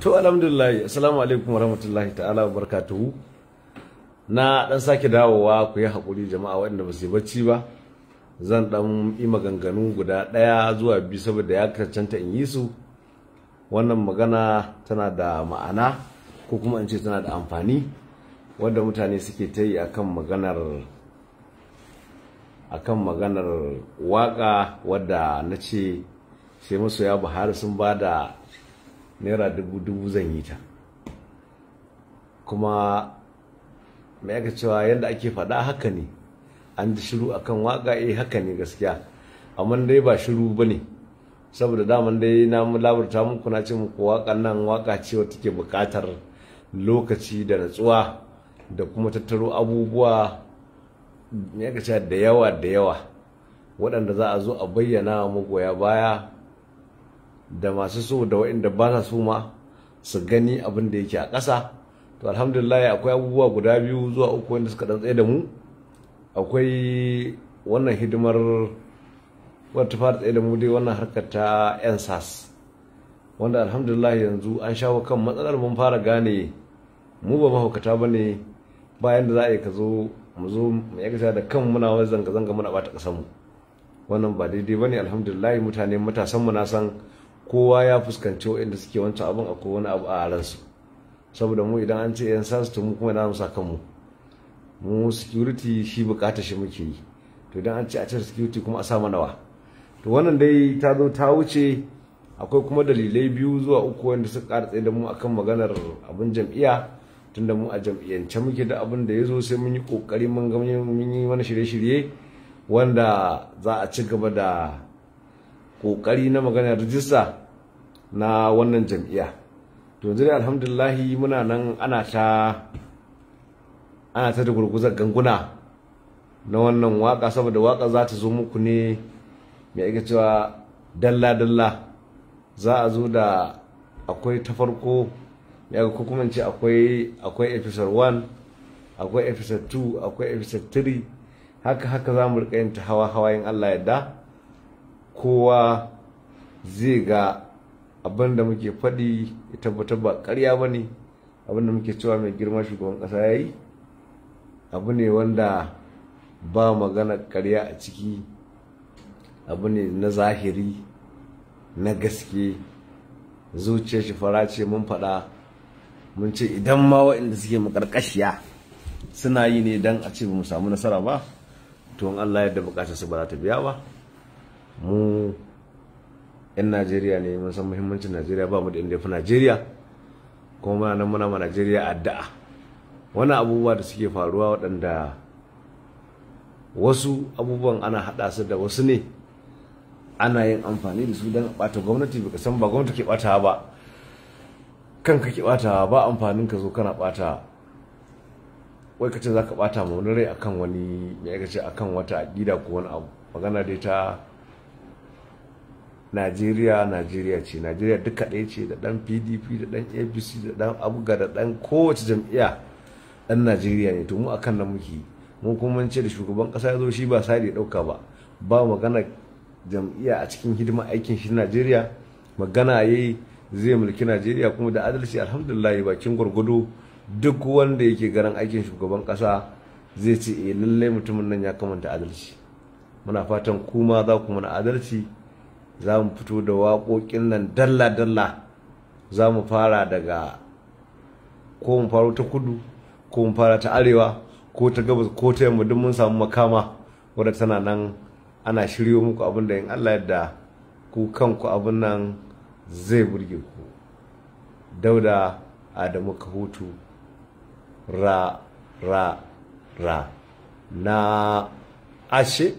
To alhamdulillah, assalamu alaikum warahmatullahi ta'ala wabarakatuhu. Na dan sake dawowa, ku yi hakuri jama'a waɗanda ba su yi bacci ba. Zan dan yi maganganu guda ɗaya zuwa biyu saboda ya cancanta in yi su. Wannan magana tana da ma'ana ko kuma in ce tana da amfani wanda mutane suke ta yi akan maganar waka wadda na ce sai masoya Buhari sun ba da naira dubu zan yi ta, kuma mai aka cewa yadda ake faɗa haka ne. An ji shiru akan waka, haka ne gaskiya, amma dai ba shiru bane, saboda daman dai na labarta muku, na ce muku wakan nan waka ce wacce take buƙatar lokaci da natsuwa da kuma tattaro abubuwa mai aka cewa da yawa waɗanda za a zo a bayyana wa magoya baya da masu so da waɗanda ba sa so ma su gani abin da yake a ƙasa. To alhamdulillah akwai abubuwa guda biyu zuwa uku wanda suka tsaye da mu. Akwai wannan hidimar wadda fara tsaye da mu dai, wannan harkar ta ensas, wanda alhamdulillah yanzu an shawo kan matsalar. Mun fara gane mu ba mahaukata ba ne, bayan da za a yi ka zo mu zo mu yaga da kan muna wani zanga-zanga muna bata ƙasar mu. Wannan ba daidai ba ne. Alhamdulillah mutane matasan mu na san kowa ya fuskanci waɗanda suke wancan abin, akwai wani abu a ransu, saboda mu idan an ce yan sas to mu kuma na musa kanmu. Mu security shi bukatar shi muke yi, to idan an ce a cire security kuma a sa mana wa. To wannan dai ta zo ta wuce. Akwai kuma dalilai biyu zuwa uku wanda suka ƙara tsaye da mu akan maganar abin jam'iyya, tunda mu a jam'iyyance muke da abin da ya zo sai mun yi ƙoƙari mun ga mun yi wani shirye-shirye wanda za a ci gaba da ƙoƙari na maganar rijista na wannan jam'iyya. To yanzu dai alhamdulillahi muna nan ana ta da gurguzar ganguna na wannan waka, saboda waka za ta zo muku ne mai ake cewa dalla-dalla. Za a zo da akwai ta farko ya ko kuma ce akwai episode 1, akwai episode 2, akwai episode 3, haka za mu rika yin ta hawa in Allah yadda. Kowa zai ga abin da muke faɗi ya tabbatar ba ƙarya ba ne. Abin da muke cewa mai girma shugaban ƙasa ya yi abu ne wanda ba magana ƙarya a ciki, abu ne na zahiri na gaske. Zuciyar shi fara ce, mun faɗa mun ce idan ma waɗanda suke makarƙashiya suna yi ne don a ce ba mu samu nasara ba, to in Allah yadda bukatar su ba za ta biya ba. Mu 'yan Najeriya ne, mun san muhimmancin Najeriya, ba mu da inda ya fi Najeriya, kuma muna ma Najeriya addu'a. Wani abubuwa da suke faruwa waɗanda wasu abubuwan ana haɗa su da wasu ne, ana yin amfani da su don a ɓata gwamnati. Baka san ba gwamnati ke ɓatawa ba, kanka ke ɓatawa. ba amfanin ka zo kana ɓata, wai ka ce za ka ɓata ma wani rai akan wani ya ce akan wata aƙida ko wani abu. Magana dai ta Najeriya ce. Najeriya duka ɗaya ce, da ɗan PDP da ɗan APC da ɗan abuga da ɗan kowace jam'iyya ɗan Najeriya ne. To mu akan nan muke. Mu kuma mun ce da shugaban ƙasa ya zo shi ba sai da ɗauka ba magana jam'iyya a cikin hidima aikin shi Najeriya. Magana yayi zai mulki Najeriya kuma da adalci. Alhamdulillah bakin gwargwado duk wanda yake ganin aikin shugaban ƙasa zai ce lallai mutumin nan ya kamanta adalci. Muna fatan kuma za ku mana adalci. Za mu fito da waƙoƙin nan dalla-dalla. Za mu fara daga, ko mu faro ta kudu, ko mu fara ta arewa, ko ta gabas, ko ta yamma, duk mun samu makama wadda tana nan ana shiryo muku abin da in Allah yadda ku kanku abin nan zai burge ku. Dauda Adamu Kahutu, ra na ashe